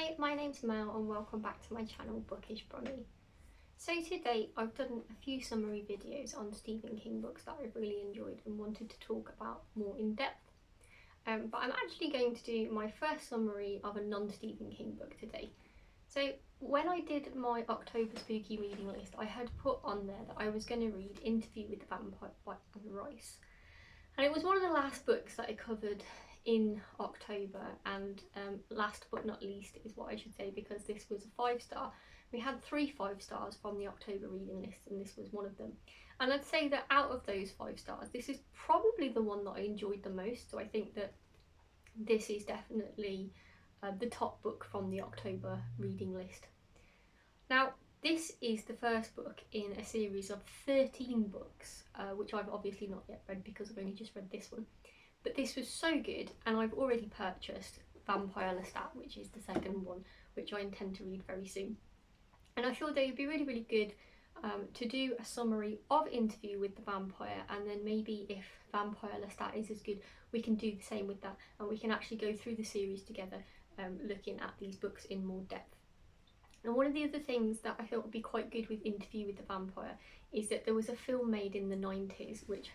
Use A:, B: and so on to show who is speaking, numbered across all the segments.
A: Hi, my name's Mel and welcome back to my channel Bookish Bronnie. So today I've done a few summary videos on Stephen King books that I've really enjoyed and wanted to talk about more in depth. But I'm actually going to do my first summary of a non-Stephen King book today. So when I did my October spooky reading list, I had put on there that I was going to read Interview with the Vampire by Anne Rice. And it was one of the last books that I covered in October, and last but not least is what I should say, because this was a 5-star. We had 3 5-stars from the October reading list and this was one of them. And I'd say that out of those 5 stars, this is probably the one that I enjoyed the most. So I think that this is definitely the top book from the October reading list. Now, this is the first book in a series of 13 books, which I've obviously not yet read because I've only just read this one. But this was so good, and I've already purchased Vampire Lestat, which is the second one, which I intend to read very soon. And I thought they would be really, really good to do a summary of Interview with the Vampire, and then maybe if Vampire Lestat is as good, we can do the same with that, and we can actually go through the series together, looking at these books in more depth. And one of the other things that I thought would be quite good with Interview with the Vampire is that there was a film made in the 90s, which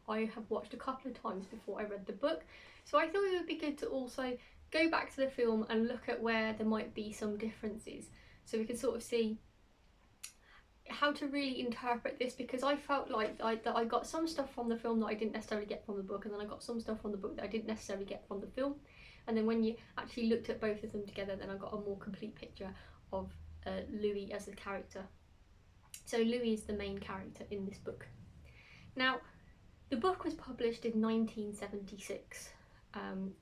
A: I have watched a couple of times before I read the book. So I thought it would be good to also go back to the film and look at where there might be some differences, so we can sort of see how to really interpret this, because I felt like that I got some stuff from the film that I didn't necessarily get from the book, and then I got some stuff from the book that I didn't necessarily get from the film. And then when you actually looked at both of them together, then I got a more complete picture of Louis as a character. So Louis is the main character in this book. Now, the book was published in 1976,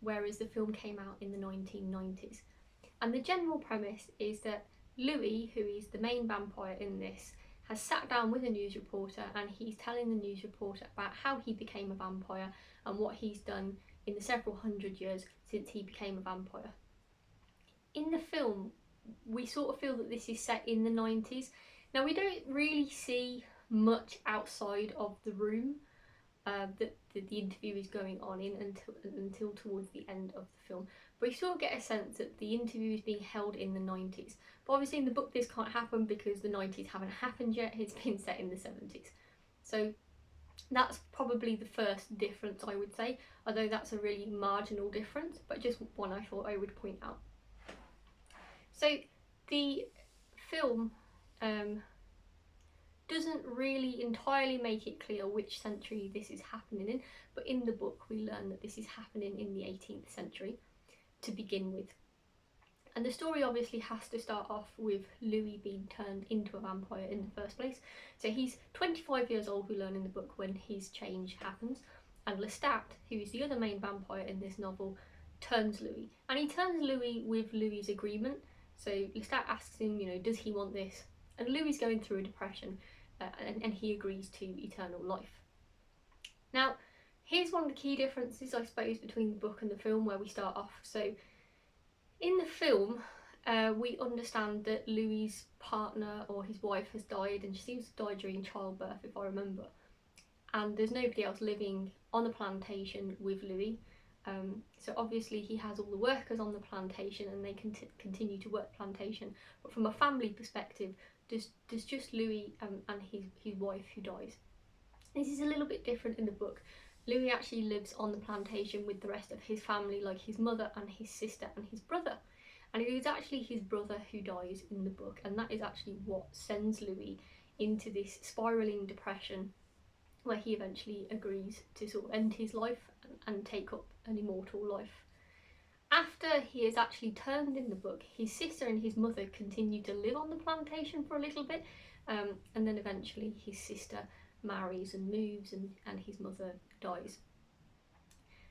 A: whereas the film came out in the 1990s. And the general premise is that Louis, who is the main vampire in this, has sat down with a news reporter, and he's telling the news reporter about how he became a vampire and what he's done in the several hundred years since he became a vampire. In the film, we sort of feel that this is set in the 90s. Now, we don't really see much outside of the room that the interview is going on in until towards the end of the film. But you sort of get a sense that the interview is being held in the 90s. But obviously in the book this can't happen because the 90s haven't happened yet, it's been set in the 70s. So that's probably the first difference, I would say, although that's a really marginal difference, but just one I thought I would point out. So the film doesn't really entirely make it clear which century this is happening in, but in the book we learn that this is happening in the 18th century to begin with. And the story obviously has to start off with Louis being turned into a vampire in the first place. So he's 25 years old, we learn in the book, when his change happens, and Lestat, who is the other main vampire in this novel, turns Louis. And he turns Louis with Louis's agreement. So Lestat asks him, you know, does he want this? And Louis going through a depression, and he agrees to eternal life. Now, here's one of the key differences, I suppose, between the book and the film, where we start off. So in the film, we understand that Louis's partner or his wife has died, and she seems to die during childbirth, if I remember. And there's nobody else living on the plantation with Louis. So obviously he has all the workers on the plantation, and they continue to work plantation. But from a family perspective, there's just Louis and his wife who dies. This is a little bit different in the book. Louis actually lives on the plantation with the rest of his family, like his mother and his sister and his brother. And it is actually his brother who dies in the book, and that is actually what sends Louis into this spiralling depression, where he eventually agrees to sort of end his life and take up an immortal life. After he is actually turned in the book, his sister and his mother continue to live on the plantation for a little bit, and then eventually his sister marries and moves, and his mother dies.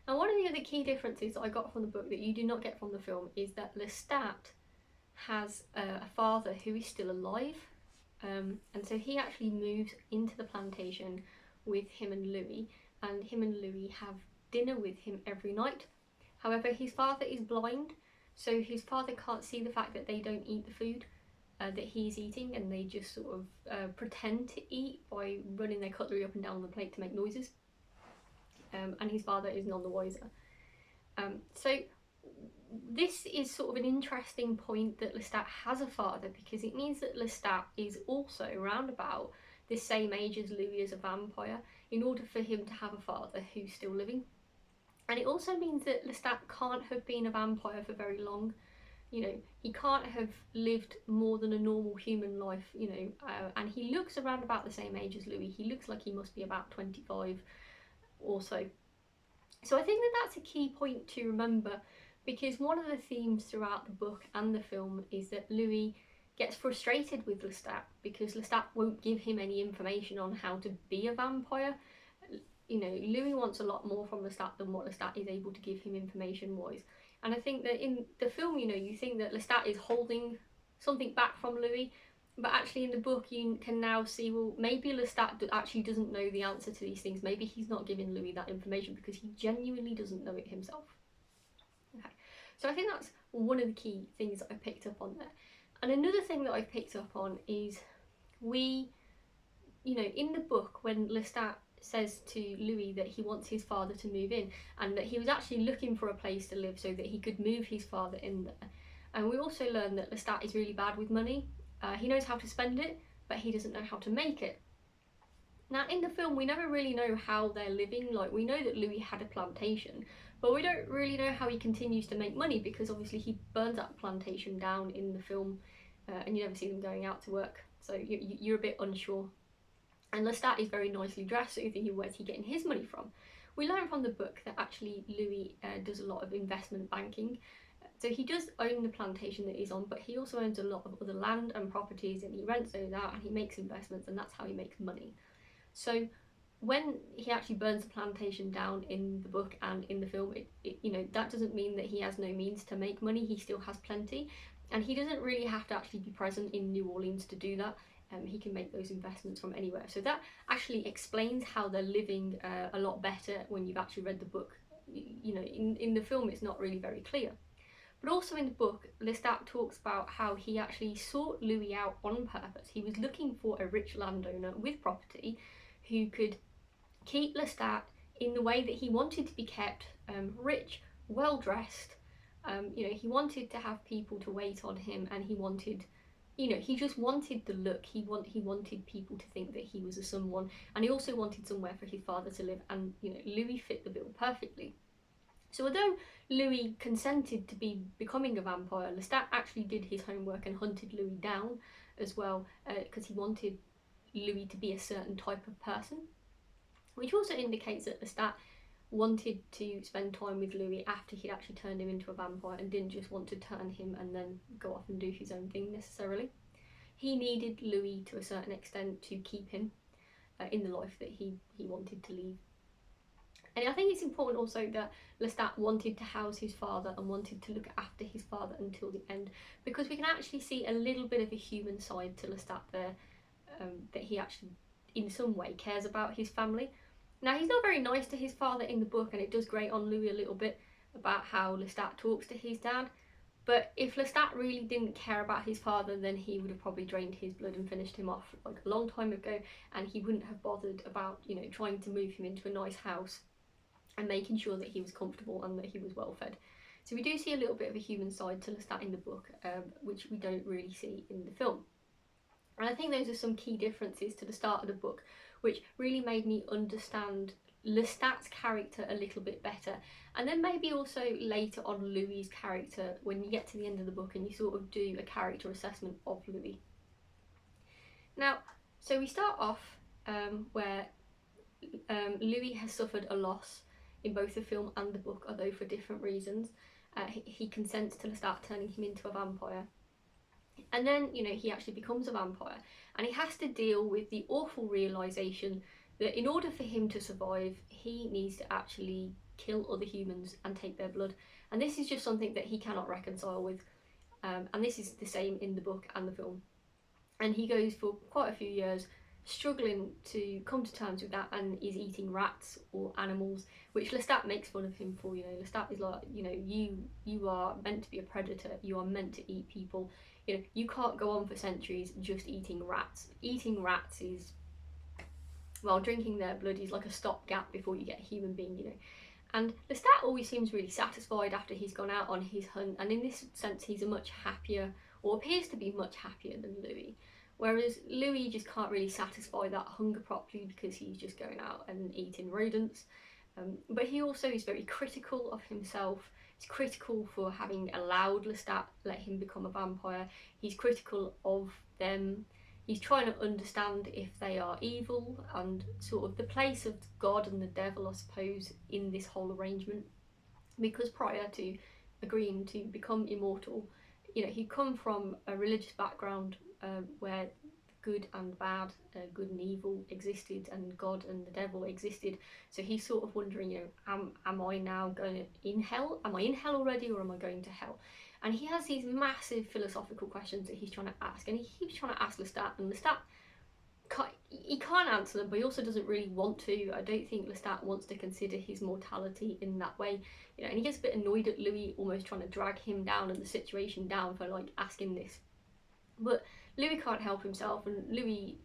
A: And one of the other key differences that I got from the book that you do not get from the film is that Lestat has a father who is still alive, and so he actually moves into the plantation with him and Louis, and him and Louis have dinner with him every night. However, his father is blind, so his father can't see the fact that they don't eat the food that he's eating, and they just sort of pretend to eat by running their cutlery up and down the plate to make noises. And his father is none the wiser. So this is sort of an interesting point that Lestat has a father, because it means that Lestat is also around about the same age as Louis as a vampire, in order for him to have a father who's still living. And it also means that Lestat can't have been a vampire for very long. You know, he can't have lived more than a normal human life, you know, and he looks around about the same age as Louis. He looks like he must be about 25 or so. So I think that that's a key point to remember, because one of the themes throughout the book and the film is that Louis gets frustrated with Lestat because Lestat won't give him any information on how to be a vampire. You know, Louis wants a lot more from Lestat than what Lestat is able to give him information-wise. And I think that in the film, you know, you think that Lestat is holding something back from Louis, but actually in the book you can now see, well, maybe Lestat actually doesn't know the answer to these things. Maybe he's not giving Louis that information because he genuinely doesn't know it himself. Okay, so I think that's one of the key things that I picked up on there. And another thing that I've picked up on is you know, in the book when Lestat says to Louis that he wants his father to move in, and that he was actually looking for a place to live so that he could move his father in there. And we also learn that Lestat is really bad with money. He knows how to spend it, but he doesn't know how to make it. Now in the film we never really know how they're living. Like, we know that Louis had a plantation, but we don't really know how he continues to make money, because obviously he burns that plantation down in the film, and you never see them going out to work, so you're a bit unsure. And Lestat is very nicely dressed, so you think, where's he getting his money from? We learn from the book that actually Louis does a lot of investment banking. So he does own the plantation that he's on, but he also owns a lot of other land and properties, and he rents those out and he makes investments, and that's how he makes money. So when he actually burns the plantation down in the book and in the film, you know, that doesn't mean that he has no means to make money. He still has plenty, and he doesn't really have to actually be present in New Orleans to do that. He can make those investments from anywhere. So that actually explains how they're living a lot better when you've actually read the book. You know, in the film it's not really very clear. But also in the book, Lestat talks about how he actually sought Louis out on purpose. He was looking for a rich landowner with property who could keep Lestat in the way that he wanted to be kept, rich, well dressed. You know, he wanted to have people to wait on him, and he wanted, you know, he just wanted the look. He wanted people to think that he was a someone, and he also wanted somewhere for his father to live, and you know, Louis fit the bill perfectly. So although Louis consented to becoming a vampire, Lestat actually did his homework and hunted Louis down as well, because he wanted Louis to be a certain type of person, which also indicates that Lestat wanted to spend time with Louis after he'd actually turned him into a vampire, and didn't just want to turn him and then go off and do his own thing necessarily. He needed Louis to a certain extent to keep him in the life that he wanted to lead. And I think it's important also that Lestat wanted to house his father and wanted to look after his father until the end, because we can actually see a little bit of a human side to Lestat there, that he actually in some way cares about his family. Now he's not very nice to his father in the book, and it does grate on Louis a little bit about how Lestat talks to his dad, but if Lestat really didn't care about his father, then he would have probably drained his blood and finished him off like a long time ago, and he wouldn't have bothered about, you know, trying to move him into a nice house and making sure that he was comfortable and that he was well fed. So we do see a little bit of a human side to Lestat in the book, which we don't really see in the film. And I think those are some key differences to the start of the book, which really made me understand Lestat's character a little bit better, and then maybe also later on Louis's character when you get to the end of the book and you sort of do a character assessment of Louis. Now, so we start off where Louis has suffered a loss in both the film and the book, although for different reasons. He consents to Lestat turning him into a vampire, and then, you know, he actually becomes a vampire, and he has to deal with the awful realisation that in order for him to survive, he needs to actually kill other humans and take their blood, and this is just something that he cannot reconcile with, and this is the same in the book and the film, and he goes for quite a few years struggling to come to terms with that, and is eating rats or animals, which Lestat makes fun of him for. You know, Lestat is like, you know, you are meant to be a predator, you are meant to eat people, you know, you can't go on for centuries just eating rats. Eating rats is, well, drinking their blood is like a stopgap before you get a human being, you know. And Lestat always seems really satisfied after he's gone out on his hunt, and in this sense he's a much happier, or appears to be much happier than Louis. Whereas Louis just can't really satisfy that hunger properly because he's just going out and eating rodents. But he also is very critical of himself. He's critical for having allowed Lestat let him become a vampire. He's critical of them. He's trying to understand if they are evil and sort of the place of God and the devil, I suppose, in this whole arrangement. Because prior to agreeing to become immortal, you know, he'd come from a religious background where good and bad, good and evil existed, and God and the devil existed. So he's sort of wondering, you know, am I now going in hell? Am I in hell already, or am I going to hell? And he has these massive philosophical questions that he's trying to ask, and he keeps trying to ask Lestat, and Lestat he can't answer them, but he also doesn't really want to. I don't think Lestat wants to consider his mortality in that way, you know, and he gets a bit annoyed at Louis almost trying to drag him down and the situation down for like asking this. But Louis can't help himself, and Louis,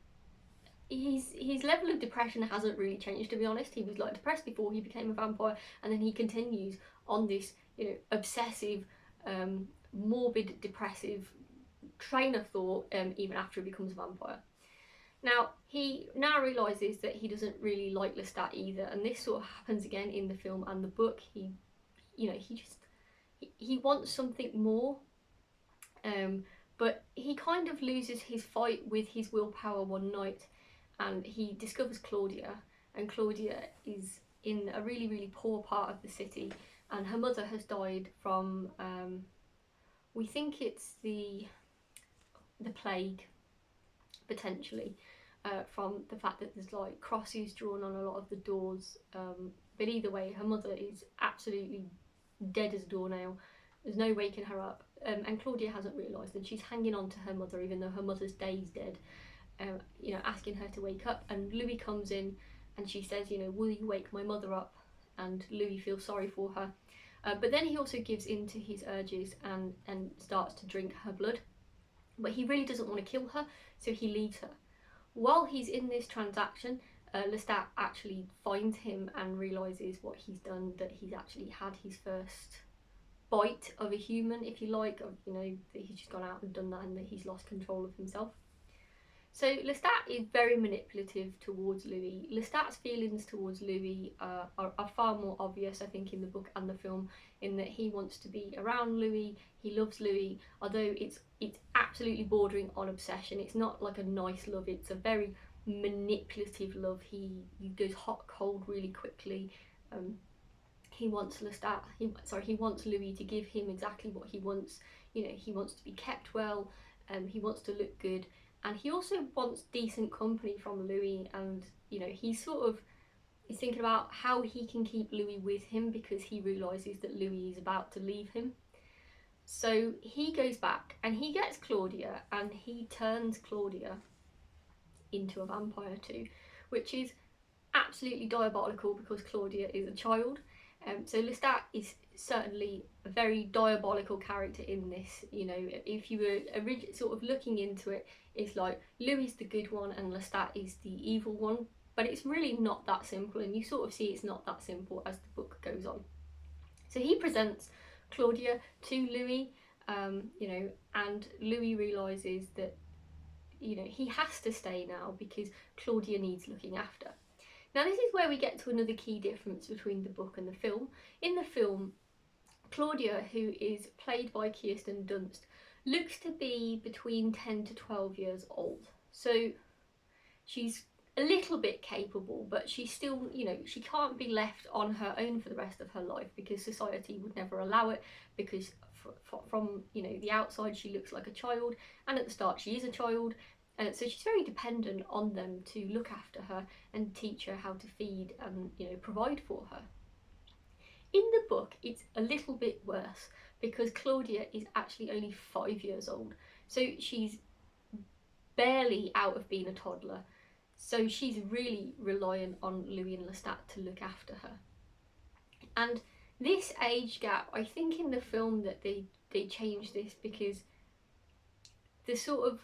A: his level of depression hasn't really changed, to be honest. He was like depressed before he became a vampire, and then he continues on this, you know, obsessive, morbid, depressive train of thought even after he becomes a vampire. Now, he now realises that he doesn't really like Lestat either, and this sort of happens again in the film and the book. He, you know, he wants something more, but he kind of loses his fight with his willpower one night, and he discovers Claudia, and Claudia is in a really, really poor part of the city, and her mother has died from, we think it's the plague, potentially, from the fact that there's like crosses drawn on a lot of the doors, but either way her mother is absolutely dead as a doornail. There's no waking her up, and Claudia hasn't realised, and she's hanging on to her mother even though her mother's day's dead, you know, asking her to wake up. And Louis comes in and she says, you know, will you wake my mother up? And Louis feels sorry for her, but then he also gives in to his urges and starts to drink her blood, but he really doesn't want to kill her, so he leaves her. While he's in this transaction, Lestat actually finds him and realises what he's done, that he's actually had his first bite of a human, if you like, of, you know, that he's just gone out and done that and that he's lost control of himself. So Lestat is very manipulative towards Louis. Lestat's feelings towards Louis are far more obvious, I think, in the book and the film, in that he wants to be around Louis, he loves Louis, although it's absolutely bordering on obsession. It's not like a nice love, it's a very manipulative love. He goes hot cold really quickly. He wants he wants Louis to give him exactly what he wants. You know, he wants to be kept well, he wants to look good, and he also wants decent company from Louis. And you know, he's thinking about how he can keep Louis with him, because he realises that Louis is about to leave him. So he goes back and he gets Claudia, and he turns Claudia into a vampire too, which is absolutely diabolical because Claudia is a child. So Lestat is certainly a very diabolical character in this. You know, if you were sort of looking into it, it's like Louis is the good one and Lestat is the evil one, but it's really not that simple, and you sort of see it's not that simple as the book goes on. So he presents Claudia to Louis, you know, and Louis realises that, you know, he has to stay now because Claudia needs looking after. Now this is where we get to another key difference between the book and the film. In the film, Claudia, who is played by Kirsten Dunst, looks to be between 10 to 12 years old. So she's a little bit capable, but she's still, you know, she can't be left on her own for the rest of her life because society would never allow it, because from, you know, the outside she looks like a child, and at the start she is a child. So she's very dependent on them to look after her and teach her how to feed and, you know, provide for her. In the book, it's a little bit worse because Claudia is actually only 5 years old. So she's barely out of being a toddler. So she's really reliant on Louis and Lestat to look after her. And this age gap, I think in the film that they changed this because the sort of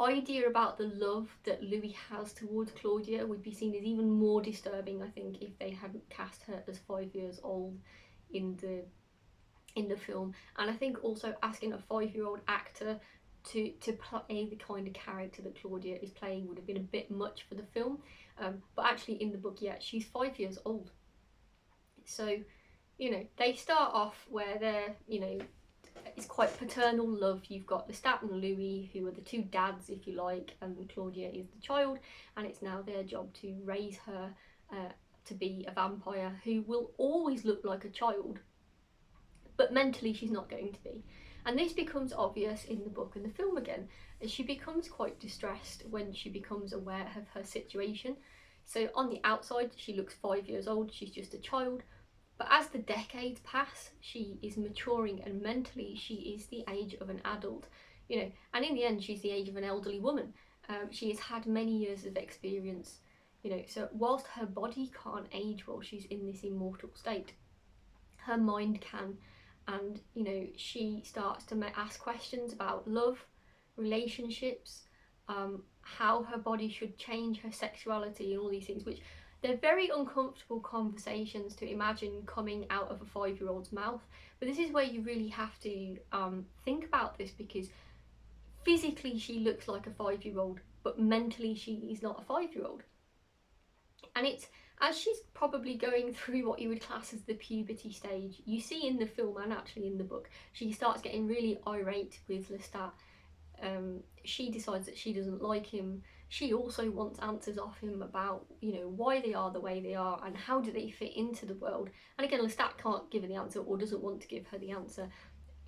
A: idea about the love that Louis has towards Claudia would be seen as even more disturbing, I think, if they hadn't cast her as 5 years old in the film. And I think also asking a 5-year-old actor to play the kind of character that Claudia is playing would have been a bit much for the film. But actually in the book, yeah, she's 5 years old. So, you know, they start off where they're, you know, it's quite paternal love. You've got Lestat and Louis, who are the two dads, if you like, and Claudia is the child, and it's now their job to raise her to be a vampire who will always look like a child, but mentally she's not going to be. And this becomes obvious in the book and the film again, as she becomes quite distressed when she becomes aware of her situation. So on the outside, she looks 5 years old, she's just a child. But as the decades pass, she is maturing, and mentally she is the age of an adult, you know, and in the end she's the age of an elderly woman. She has had many years of experience, you know, so whilst her body can't age while she's in this immortal state, her mind can. And, you know, she starts to ask questions about love, relationships, how her body should change, her sexuality and all these things, which they're very uncomfortable conversations to imagine coming out of a 5-year-old's mouth. But this is where you really have to think about this, because physically she looks like a 5-year-old, but mentally she is not a 5-year-old. And it's as she's probably going through what you would class as the puberty stage. You see in the film and actually in the book, she starts getting really irate with Lestat. She decides that she doesn't like him. She also wants answers off him about, you know, why they are the way they are and how do they fit into the world. And again, Lestat can't give her the answer, or doesn't want to give her the answer,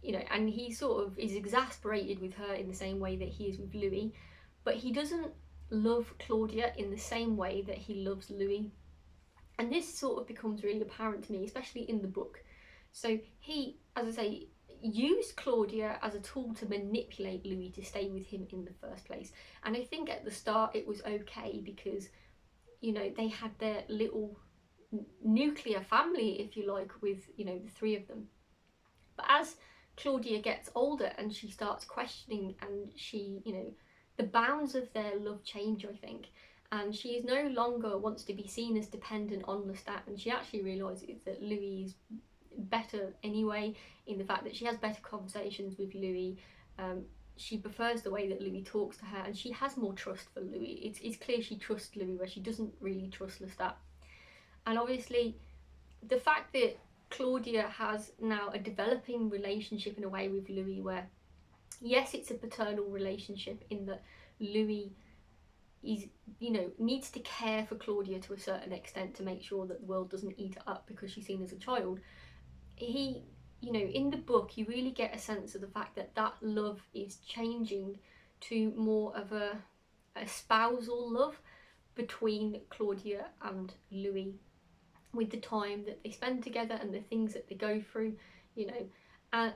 A: you know, and he sort of is exasperated with her in the same way that he is with Louis, but he doesn't love Claudia in the same way that he loves Louis. And this sort of becomes really apparent to me, especially in the book. So he, as I say, used Claudia as a tool to manipulate Louis to stay with him in the first place. And I think at the start it was okay because, you know, they had their little nuclear family, if you like, with, you know, the three of them. But as Claudia gets older and she starts questioning, and she, you know, the bounds of their love change, I think. And she is no longer wants to be seen as dependent on Lestat, and she actually realises that Louis is better anyway, in the fact that she has better conversations with Louis. She prefers the way that Louis talks to her, and she has more trust for Louis. It's clear she trusts Louis where she doesn't really trust Lestat. And obviously the fact that Claudia has now a developing relationship in a way with Louis, where yes, it's a paternal relationship in that Louis is, you know, needs to care for Claudia to a certain extent to make sure that the world doesn't eat her up because she's seen as a child. He, you know, in the book you really get a sense of the fact that that love is changing to more of a spousal love between Claudia and Louis, with the time that they spend together and the things that they go through, you know.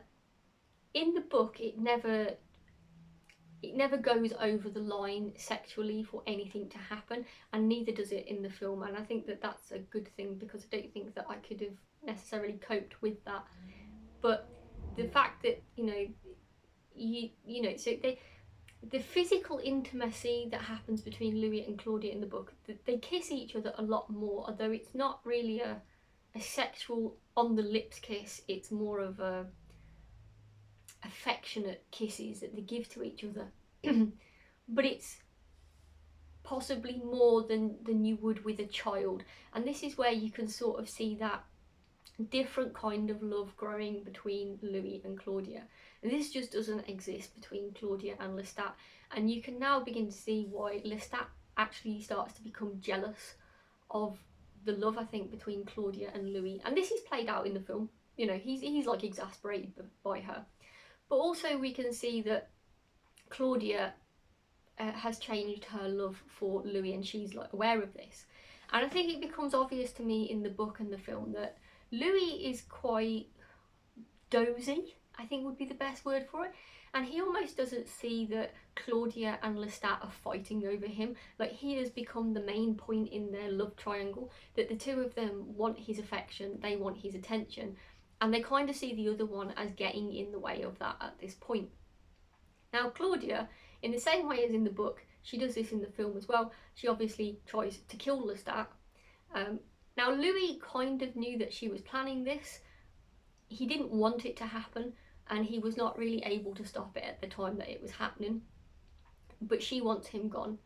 A: In the book it never goes over the line sexually for anything to happen, and neither does it in the film. And I think that that's a good thing, because I don't think that I could have necessarily coped with that. But the fact that, you know, you know, so the physical intimacy that happens between Louis and Claudia in the book, they kiss each other a lot more, although it's not really a sexual on the lips kiss. It's more of a affectionate kisses that they give to each other. But it's possibly more than you would with a child, and this is where you can sort of see that different kind of love growing between Louis and Claudia. And this just doesn't exist between Claudia and Lestat, and you can now begin to see why Lestat actually starts to become jealous of the love, I think, between Claudia and Louis. And this is played out in the film, you know, he's like exasperated by her. But also we can see that Claudia has changed her love for Louis, and she's like aware of this. And I think it becomes obvious to me in the book and the film that Louis is quite dozy, I think would be the best word for it. And he almost doesn't see that Claudia and Lestat are fighting over him. Like, he has become the main point in their love triangle, that the two of them want his affection, they want his attention, and they kind of see the other one as getting in the way of that at this point. Now Claudia, in the same way as in the book, she does this in the film as well. She obviously tries to kill Lestat. Now Louis kind of knew that she was planning this. He didn't want it to happen, and he was not really able to stop it at the time that it was happening. But she wants him gone.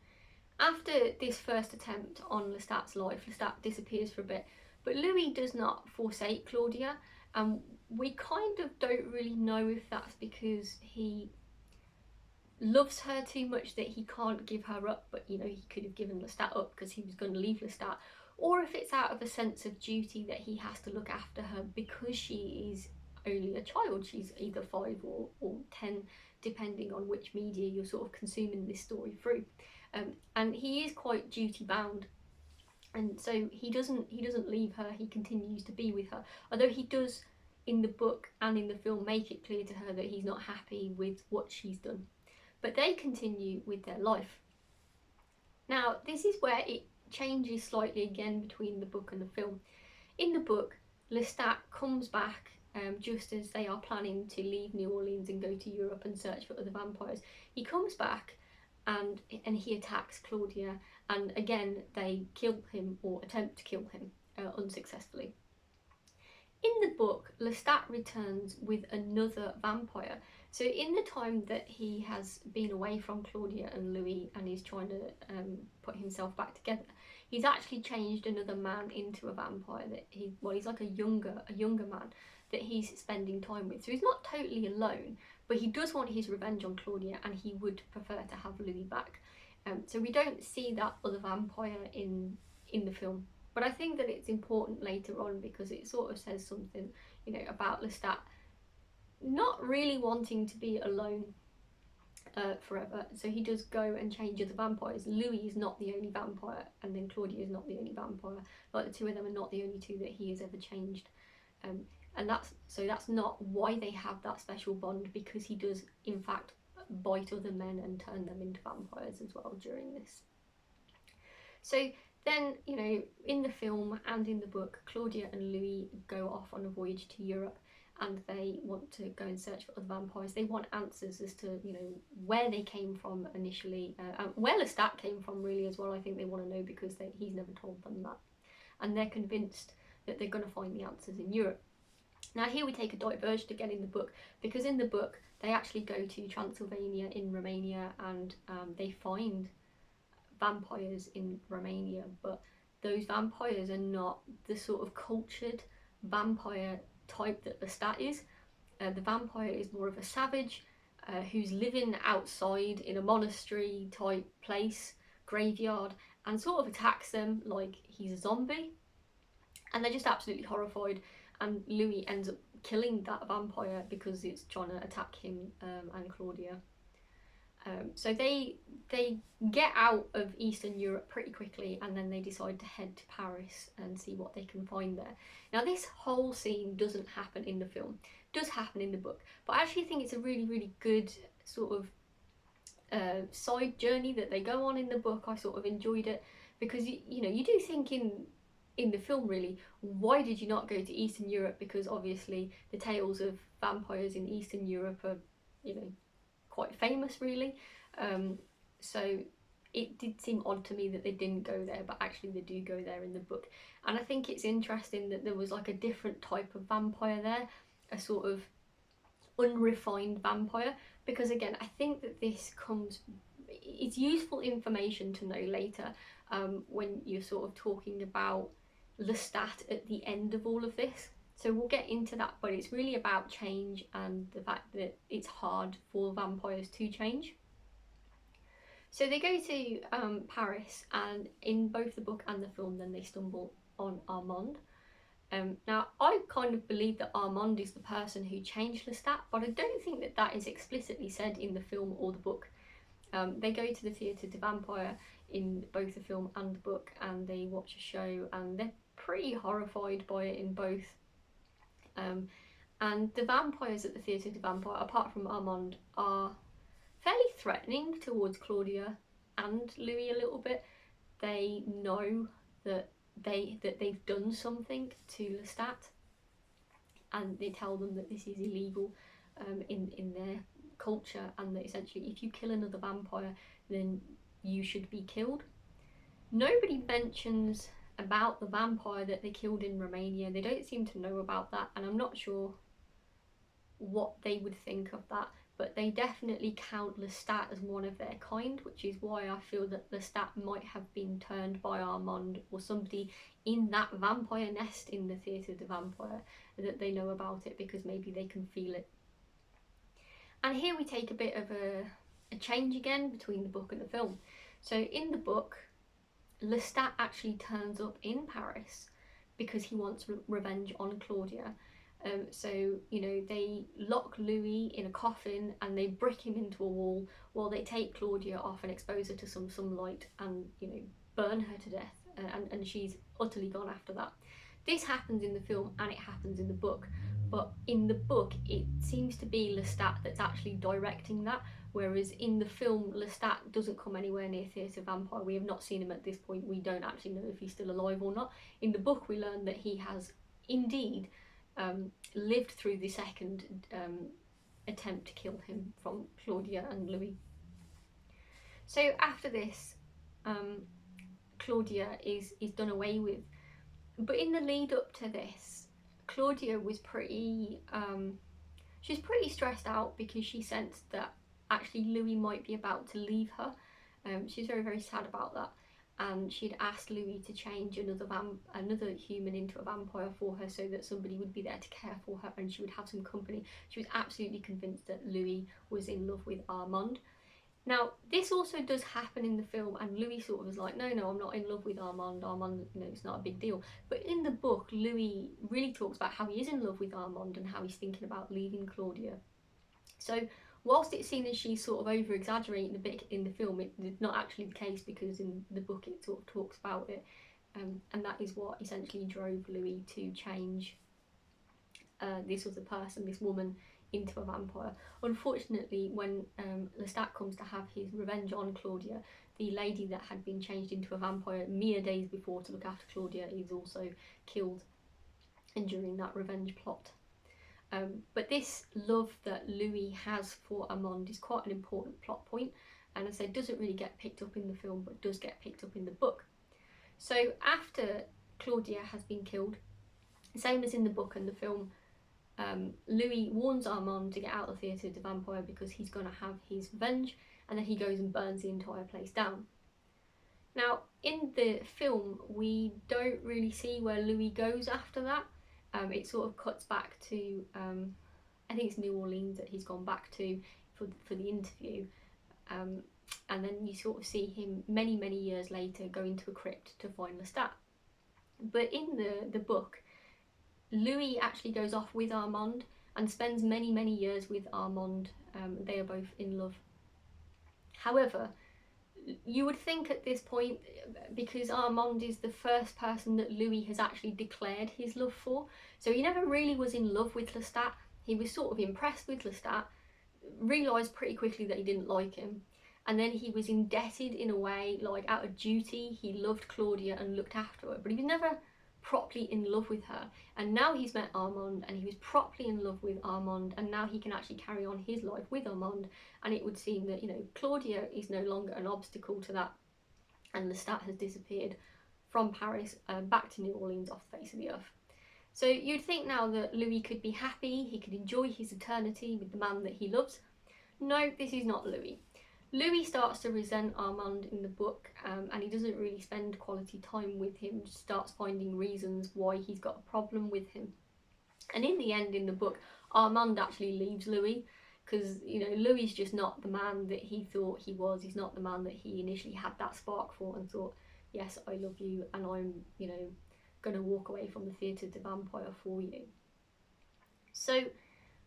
A: After this first attempt on Lestat's life, Lestat disappears for a bit, but Louis does not forsake Claudia, and we kind of don't really know if that's because he loves her too much that he can't give her up, but you know, he could have given Lestat up because he was going to leave Lestat, or if it's out of a sense of duty that he has to look after her because she is only a child. She's either 5 or 10, depending on which media you're sort of consuming this story through. And he is quite duty bound, and so he doesn't leave her. He continues to be with her, although he does in the book and in the film make it clear to her that he's not happy with what she's done. But they continue with their life. Now this is where it changes slightly again between the book and the film. In the book, Lestat comes back just as they are planning to leave New Orleans and go to Europe and search for other vampires. He comes back and he attacks Claudia, and again they kill him, or attempt to kill him, unsuccessfully. In the book, Lestat returns with another vampire. So in the time that he has been away from Claudia and Louis and he's trying to put himself back together, he's actually changed another man into a vampire that he's like a younger man that he's spending time with. So he's not totally alone, but he does want his revenge on Claudia, and he would prefer to have Louis back. So we don't see that other vampire in the film. But I think that it's important later on because it sort of says something, you know, about Lestat not really wanting to be alone forever. So he does go and change other vampires. Louis is not the only vampire, and then Claudia is not the only vampire. Like, the two of them are not the only two that he has ever changed. And that's not why they have that special bond, because he does in fact bite other men and turn them into vampires as well during this. So then, you know, in the film and in the book, Claudia and Louis go off on a voyage to Europe, and they want to go and search for other vampires. They want answers as to, you know, where they came from initially, where Lestat came from really as well. I think they want to know because he's never told them that. And they're convinced that they're going to find the answers in Europe. Now here we take a diversion again in the book, because in the book they actually go to Transylvania in Romania, and they find vampires in Romania, but those vampires are not the sort of cultured vampire type that Lestat is. The vampire is more of a savage who's living outside in a monastery type place, graveyard, and sort of attacks them like he's a zombie, and they're just absolutely horrified. And Louis ends up killing that vampire because it's trying to attack him and Claudia. So they get out of Eastern Europe pretty quickly, and then they decide to head to Paris and see what they can find there. Now this whole scene doesn't happen in the film, it does happen in the book, but I actually think it's a really, really good sort of side journey that they go on in the book. I sort of enjoyed it because you know, you do think in the film really, why did you not go to Eastern Europe, because obviously the tales of vampires in Eastern Europe are, you know, quite famous really. So it did seem odd to me that they didn't go there, but actually they do go there in the book. And I think it's interesting that there was like a different type of vampire there, a sort of unrefined vampire, because again I think that it's useful information to know later when you're sort of talking about Lestat at the end of all of this. So we'll get into that, but it's really about change and the fact that it's hard for vampires to change. So they go to Paris, and in both the book and the film then they stumble on Armand. Now I kind of believe that Armand is the person who changed Lestat, but I don't think that that is explicitly said in the film or the book. They go to the Theatre de Vampire in both the film and the book, and they watch a show, and they're pretty horrified by it in both. And the vampires at the Theatre de Vampire, apart from Armand, are fairly threatening towards Claudia and Louis a little bit. They know that they've done something to Lestat, and they tell them that this is illegal in their culture, and that essentially if you kill another vampire then you should be killed. Nobody mentions about the vampire that they killed in Romania. They don't seem to know about that, and I'm not sure what they would think of that, but they definitely count Lestat as one of their kind, which is why I feel that Lestat might have been turned by Armand or somebody in that vampire nest in the Theatre de Vampire, that they know about it because maybe they can feel it. And here we take a bit of a change again between the book and the film. So in the book, Lestat actually turns up in Paris because he wants revenge on Claudia. So, you know, they lock Louis in a coffin and they brick him into a wall while they take Claudia off and expose her to some sunlight and, you know, burn her to death. And she's utterly gone after that. This happens in the film and it happens in the book. But in the book, it seems to be Lestat that's actually directing that, whereas in the film, Lestat doesn't come anywhere near Theatre Vampire. We have not seen him at this point. We don't actually know if he's still alive or not. In the book, we learn that he has indeed lived through the second attempt to kill him from Claudia and Louis. So after this, Claudia is done away with. But in the lead up to this, Claudia was pretty stressed out because she sensed that actually Louis might be about to leave her. She's very, very sad about that, and she'd asked Louis to change another human into a vampire for her so that somebody would be there to care for her and she would have some company. She was absolutely convinced that Louis was in love with Armand. Now, this also does happen in the film, and Louis sort of was like, no, I'm not in love with Armand, you know, it's not a big deal. But in the book, Louis really talks about how he is in love with Armand and how he's thinking about leaving Claudia. So, whilst it's seen as she's sort of over-exaggerating a bit in the film, it's not actually the case because in the book it sort of talks about it. And that is what essentially drove Louis to change this other person, this woman, into a vampire. Unfortunately, when Lestat comes to have his revenge on Claudia, the lady that had been changed into a vampire mere days before to look after Claudia is also killed during that revenge plot. But this love that Louis has for Armand is quite an important plot point, and as I said, doesn't really get picked up in the film but does get picked up in the book. So after Claudia has been killed, same as in the book and the film, Louis warns Armand to get out of the Theatre de Vampire because he's going to have his revenge, and then he goes and burns the entire place down. Now, in the film, we don't really see where Louis goes after that. It sort of cuts back to, I think it's New Orleans that he's gone back to for the interview. And then you sort of see him many, many years later going to a crypt to find Lestat. But in the book, Louis actually goes off with Armand and spends many, many years with Armand. They are both in love. However, you would think at this point, because Armand is the first person that Louis has actually declared his love for, so he never really was in love with Lestat. He was sort of impressed with Lestat, realised pretty quickly that he didn't like him, and then he was indebted in a way, like out of duty. He loved Claudia and looked after her, but he was never properly in love with her. And now he's met Armand and he was properly in love with Armand, and now he can actually carry on his life with Armand, and it would seem that, you know, Claudia is no longer an obstacle to that, and Lestat has disappeared from Paris back to New Orleans off the face of the earth. So you'd think now that Louis could be happy, he could enjoy his eternity with the man that he loves. No, this is not Louis. Louis starts to resent Armand in the book, and he doesn't really spend quality time with him, just starts finding reasons why he's got a problem with him. And in the end, in the book, Armand actually leaves Louis, because, you know, Louis is just not the man that he thought he was. He's not the man that he initially had that spark for and thought, yes, I love you and I'm, you know, going to walk away from the Theatre de Vampire for you. So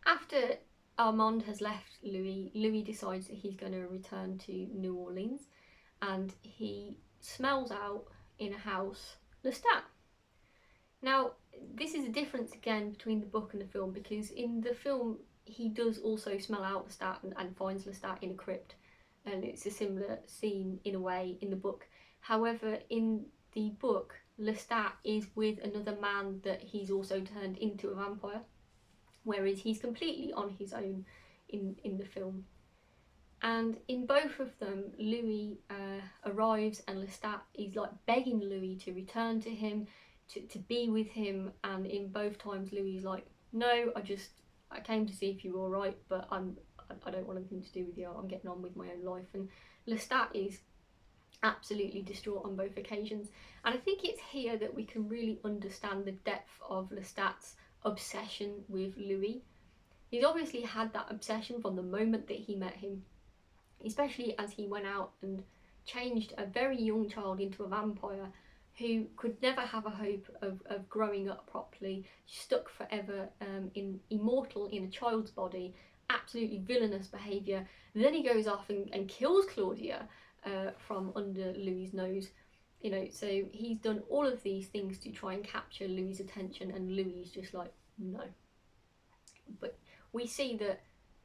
A: after Armand has left Louis decides that he's going to return to New Orleans, and he smells out in a house Lestat. Now, this is a difference again between the book and the film, because in the film he does also smell out Lestat and finds Lestat in a crypt, and it's a similar scene in a way in the book. However, in the book, Lestat is with another man that he's also turned into a vampire, whereas he's completely on his own in the film. And in both of them, Louis arrives and Lestat is like begging Louis to return to him, to be with him. And in both times, Louis is like, no, I came to see if you were all right, but I don't want anything to do with you. I'm getting on with my own life. And Lestat is absolutely distraught on both occasions. And I think it's here that we can really understand the depth of Lestat's obsession with Louis. He's obviously had that obsession from the moment that he met him, especially as he went out and changed a very young child into a vampire who could never have a hope of growing up properly, stuck forever immortal in a child's body, absolutely villainous behaviour. Then he goes off and kills Claudia from under Louis's nose. You know, so he's done all of these things to try and capture Louis's attention, and Louis is just like, no. But we see that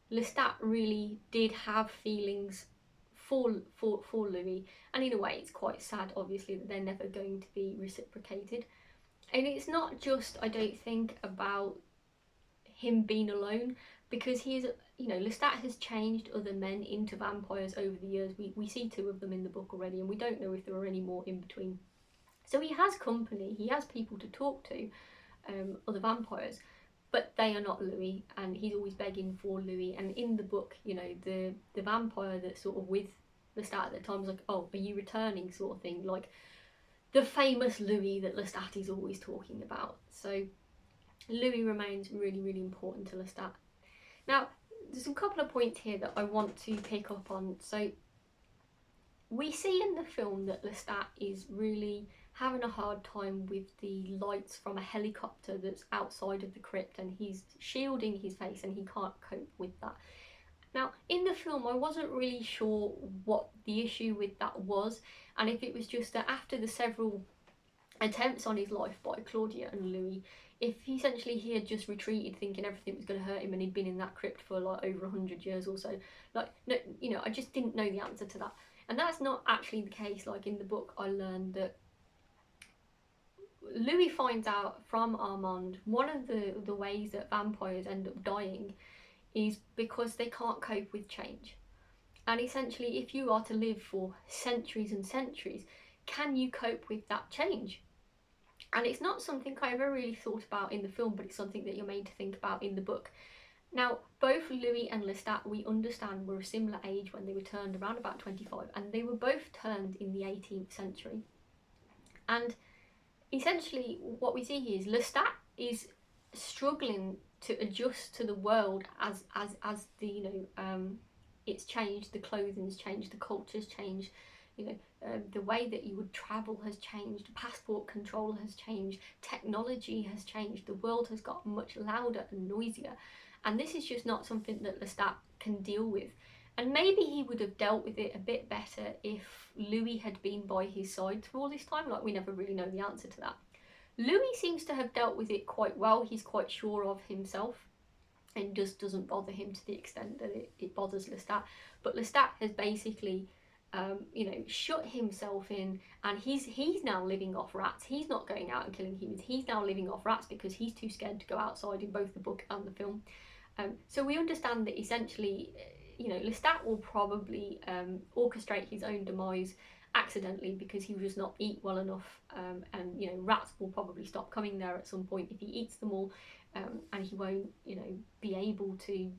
A: Lestat really did have feelings for Louis, and in a way it's quite sad, obviously, that they're never going to be reciprocated. And it's not just, I don't think, about him being alone, because he is, you know, Lestat has changed other men into vampires over the years. We see 2 of them in the book already, and we don't know if there are any more in between. So he has company, he has people to talk to, other vampires, but they are not Louis, and he's always begging for Louis. And in the book, you know, the vampire that's sort of with Lestat at the time is like, oh, are you returning, sort of thing, like the famous Louis that Lestat is always talking about. So Louis remains really, really important to Lestat. Now, there's a couple of points here that I want to pick up on. So we see in the film that Lestat is really having a hard time with the lights from a helicopter that's outside of the crypt, and he's shielding his face and he can't cope with that. Now, in the film, I wasn't really sure what the issue with that was, and if it was just that after the several attempts on his life by Claudia and Louis, if essentially he had just retreated thinking everything was going to hurt him, and he'd been in that crypt for like over 100 years or so. Like, no, you know, I just didn't know the answer to that. And that's not actually the case. Like in the book, I learned that Louis finds out from Armand one of the ways that vampires end up dying is because they can't cope with change. And essentially, if you are to live for centuries and centuries, can you cope with that change? And it's not something I ever really thought about in the film, but it's something that you're made to think about in the book. Now, both Louis and Lestat, we understand, were a similar age when they were turned, around about 25, and they were both turned in the 18th century. And essentially what we see here is Lestat is struggling to adjust to the world as the, you know, it's changed, the clothing's changed, the culture's changed, you know, the way that you would travel has changed, passport control has changed, technology has changed, the world has got much louder and noisier, and this is just not something that Lestat can deal with. And maybe he would have dealt with it a bit better if Louis had been by his side through all this time. Like, we never really know the answer to that. Louis seems to have dealt with it quite well. He's quite sure of himself and just doesn't bother him to the extent that it bothers Lestat. But Lestat has basically, you know, shut himself in, and he's now living off rats. He's not going out and killing humans. He's now living off rats because he's too scared to go outside in both the book and the film. So we understand that essentially, you know, Lestat will probably orchestrate his own demise accidentally because he will just not eat well enough, and, you know, rats will probably stop coming there at some point if he eats them all, and he won't, you know, be able to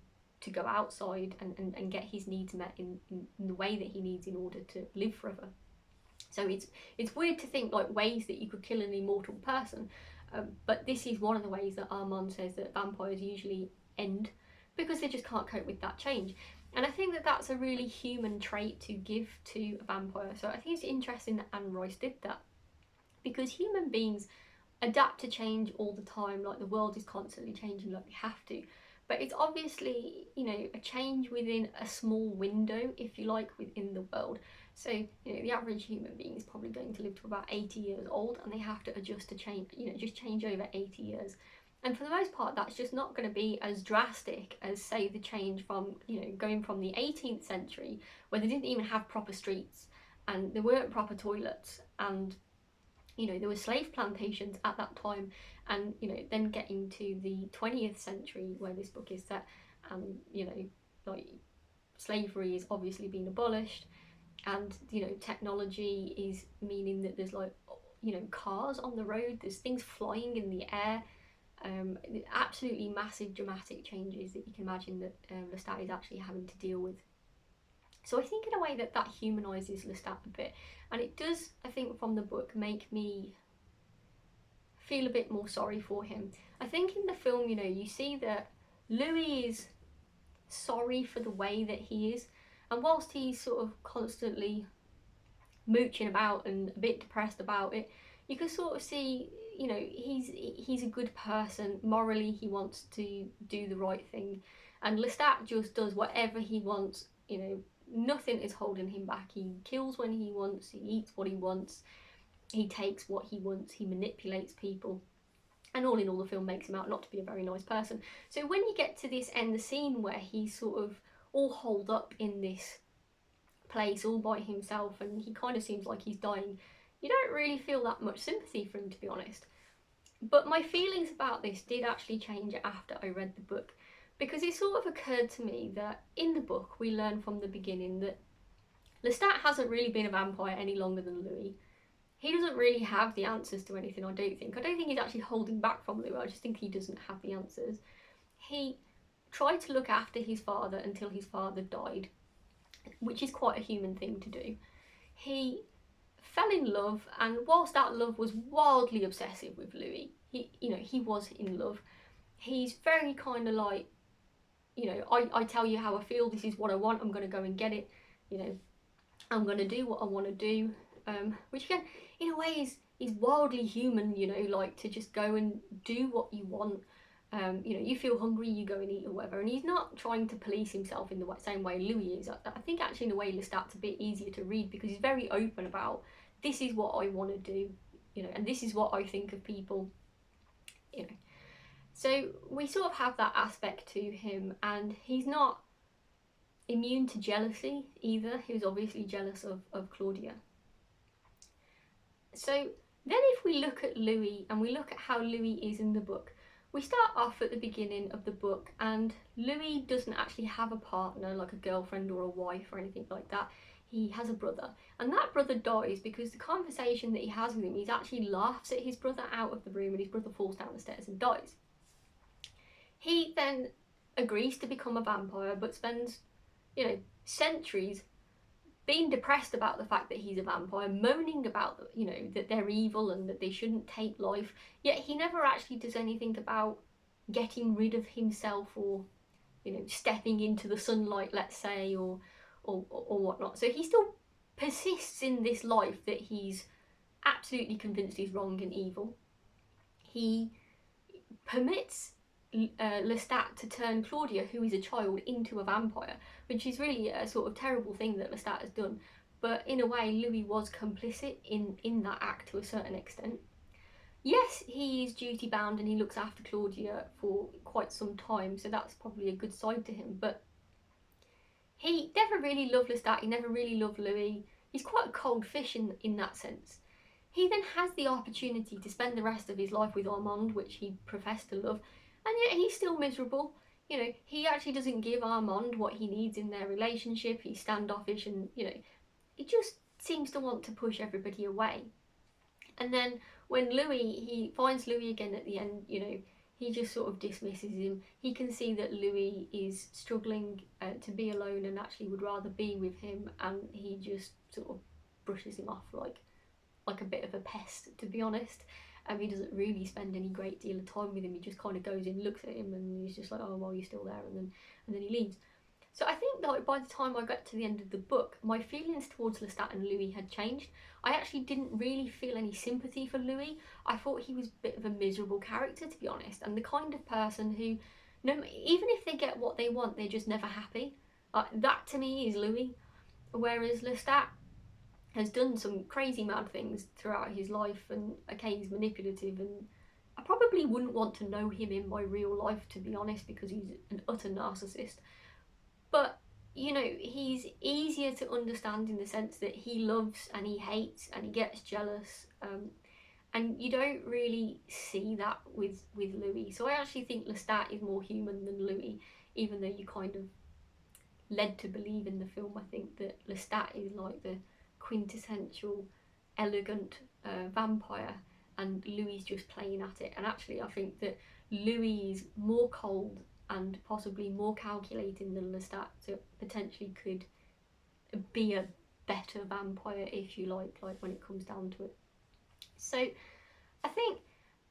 A: go outside and get his needs met in the way that he needs in order to live forever. So it's weird to think like ways that you could kill an immortal person, but this is one of the ways that Armand says that vampires usually end, because they just can't cope with that change. And I think that that's a really human trait to give to a vampire. So I think it's interesting that Anne Rice did that, because human beings adapt to change all the time. Like, the world is constantly changing, like we have to. But it's obviously, you know, a change within a small window, if you like, within the world. So, you know, the average human being is probably going to live to about 80 years old, and they have to adjust to change, you know, just change over 80 years. And for the most part, that's just not going to be as drastic as, say, the change from, you know, going from the 18th century, where they didn't even have proper streets, and there weren't proper toilets, and, you know, there were slave plantations at that time, and, you know, then getting to the 20th century where this book is set, and, you know, like slavery is obviously being abolished, and you know, technology is meaning that there's like, you know, cars on the road, there's things flying in the air, absolutely massive dramatic changes that you can imagine that Lestat is actually having to deal with. So I think in a way that that humanises Lestat a bit, and it does, I think, from the book make me feel a bit more sorry for him. I think in the film, you know, you see that Louis is sorry for the way that he is, and whilst he's sort of constantly mooching about and a bit depressed about it, you can sort of see, you know, he's a good person. Morally, he wants to do the right thing, and Lestat just does whatever he wants. You know, nothing is holding him back. He kills when he wants, he eats what he wants, he takes what he wants, he manipulates people, and all in all, the film makes him out not to be a very nice person. So when you get to this end, the scene where he's sort of all holed up in this place all by himself and he kind of seems like he's dying, you don't really feel that much sympathy for him, to be honest. But my feelings about this did actually change after I read the book, because it sort of occurred to me that in the book we learn from the beginning that Lestat hasn't really been a vampire any longer than Louis. He doesn't really have the answers to anything, I don't think. I don't think he's actually holding back from Louis, I just think he doesn't have the answers. He tried to look after his father until his father died, which is quite a human thing to do. He fell in love, and whilst that love was wildly obsessive with Louis, he was in love. He's very kind of like, you know, I tell you how I feel, this is what I want, I'm going to go and get it, you know, I'm going to do what I want to do, which again, in a way is wildly human, you know, like to just go and do what you want. You know, you feel hungry, you go and eat or whatever, and he's not trying to police himself in the same way Louis is. I think actually in a way Lestat's a bit easier to read because he's very open about, this is what I want to do, you know, and this is what I think of people, you know. So we sort of have that aspect to him, and he's not immune to jealousy either. He was obviously jealous of Claudia. So then if we look at Louis and we look at how Louis is in the book, we start off at the beginning of the book and Louis doesn't actually have a partner, like a girlfriend or a wife or anything like that. He has a brother, and that brother dies because the conversation that he has with him, he actually laughs at his brother out of the room and his brother falls down the stairs and dies. He then agrees to become a vampire but spends, you know, centuries being depressed about the fact that he's a vampire, moaning about, you know, that they're evil and that they shouldn't take life, yet he never actually does anything about getting rid of himself or, you know, stepping into the sunlight, let's say, or whatnot. So he still persists in this life that he's absolutely convinced is wrong and evil. He permits Lestat to turn Claudia, who is a child, into a vampire, which is really a sort of terrible thing that Lestat has done. But in a way, Louis was complicit in that act to a certain extent. Yes, he is duty bound and he looks after Claudia for quite some time, so that's probably a good side to him. But he never really loved Lestat, he never really loved Louis. He's quite a cold fish in that sense. He then has the opportunity to spend the rest of his life with Armand, which he professed to love, and yet he's still miserable. You know, he actually doesn't give Armand what he needs in their relationship. He's standoffish and, you know, he just seems to want to push everybody away. And then when he finds Louis again at the end, you know, he just sort of dismisses him. He can see that Louis is struggling to be alone and actually would rather be with him, and he just sort of brushes him off like a bit of a pest, to be honest. He doesn't really spend any great deal of time with him. He just kind of goes in, looks at him, and he's just like, oh, well, you're still there, and then he leaves. So I think that by the time I got to the end of the book, my feelings towards Lestat and Louis had changed. I actually didn't really feel any sympathy for Louis. I thought he was a bit of a miserable character, to be honest, and the kind of person who, even if they get what they want, they're just never happy. That to me is Louis. Whereas Lestat has done some crazy mad things throughout his life, and okay, he's manipulative, and I probably wouldn't want to know him in my real life, to be honest, because he's an utter narcissist. But, you know, he's easier to understand in the sense that he loves and he hates and he gets jealous, and you don't really see that with Louis. So I actually think Lestat is more human than Louis, even though you kind of led to believe in the film. I think that Lestat is like the quintessential elegant vampire, and Louis is just playing at it. And actually I think that Louis is more cold and possibly more calculating than Lestat, so potentially could be a better vampire, if you like when it comes down to it. So I think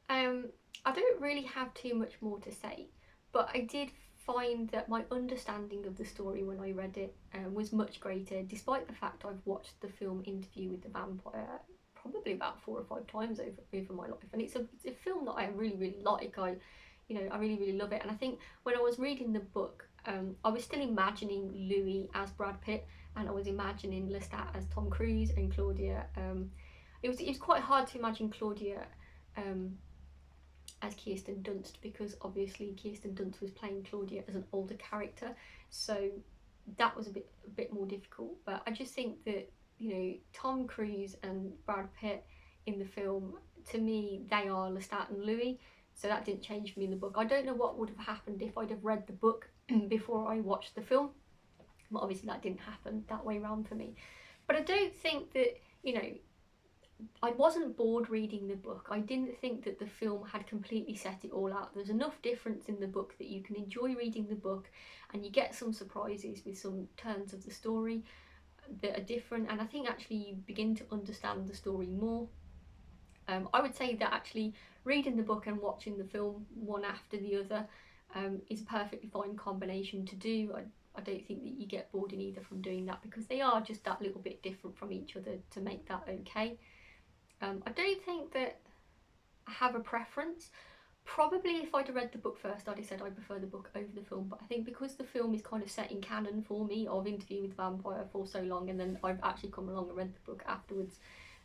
A: I don't really have too much more to say, but I did find that my understanding of the story when I read it was much greater, despite the fact I've watched the film Interview with the Vampire probably about 4 or 5 times over my life, and it's a film that I really like. I really love it. And I think when I was reading the book, I was still imagining Louis as Brad Pitt, and I was imagining Lestat as Tom Cruise, and Claudia. It was quite hard to imagine Claudia as Kirsten Dunst, because obviously Kirsten Dunst was playing Claudia as an older character, so that was a bit more difficult. But I just think that, you know, Tom Cruise and Brad Pitt in the film, to me, they are Lestat and Louis, so that didn't change for me in the book. I don't know what would have happened if I'd have read the book before I watched the film, but obviously that didn't happen that way around for me. But I don't think that, you know, I wasn't bored reading the book. I didn't think that the film had completely set it all out. There's enough difference in the book that you can enjoy reading the book, and you get some surprises with some turns of the story that are different, and I think actually you begin to understand the story more. I would say that actually reading the book and watching the film one after the other is a perfectly fine combination to do. I don't think that you get bored in either from doing that, because they are just that little bit different from each other to make that okay. I don't think that I have a preference. Probably if I'd have read the book first, I'd have said I prefer the book over the film, but I think because the film is kind of set in canon for me of Interview with the Vampire for so long, and then I've actually come along and read the book afterwards,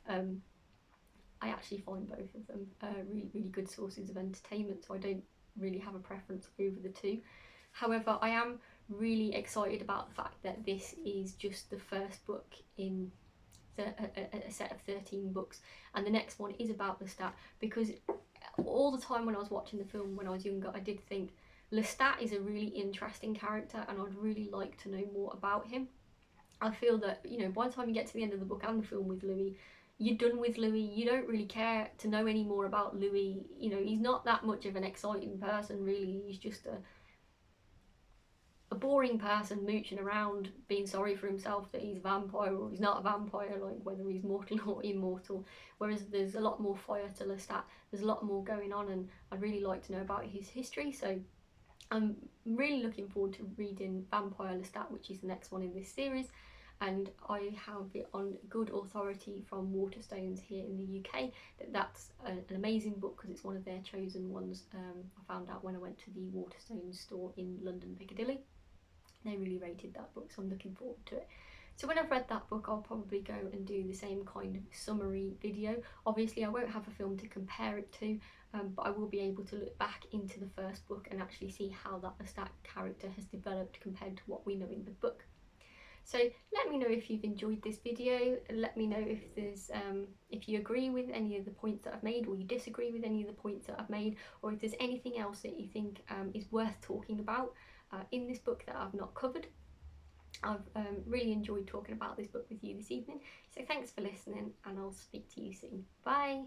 A: I actually find both of them really good sources of entertainment, so I don't really have a preference over the two. However, I am really excited about the fact that this is just the first book in a set of 13 books, and the next one is about Lestat, because all the time when I was watching the film when I was younger, I did think Lestat is a really interesting character and I'd really like to know more about him. I feel that, you know, by the time you get to the end of the book and the film with Louis, you're done with Louis. You don't really care to know any more about Louis. You know, he's not that much of an exciting person really. He's just a boring person mooching around, being sorry for himself that he's a vampire or he's not a vampire, like whether he's mortal or immortal. Whereas there's a lot more fire to Lestat, there's a lot more going on, and I'd really like to know about his history. So I'm really looking forward to reading Vampire Lestat, which is the next one in this series, and I have it on good authority from Waterstones here in the UK that that's an amazing book, because it's one of their chosen ones. I found out when I went to the Waterstones store in London Piccadilly. They really rated that book, so I'm looking forward to it. So when I've read that book, I'll probably go and do the same kind of summary video. Obviously I won't have a film to compare it to, but I will be able to look back into the first book and actually see how that Lestat character has developed compared to what we know in the book. So let me know if you've enjoyed this video, and let me know if there's if you agree with any of the points that I've made, or you disagree with any of the points that I've made, or if there's anything else that you think is worth talking about in this book that I've not covered. I've really enjoyed talking about this book with you this evening, so thanks for listening, and I'll speak to you soon. Bye!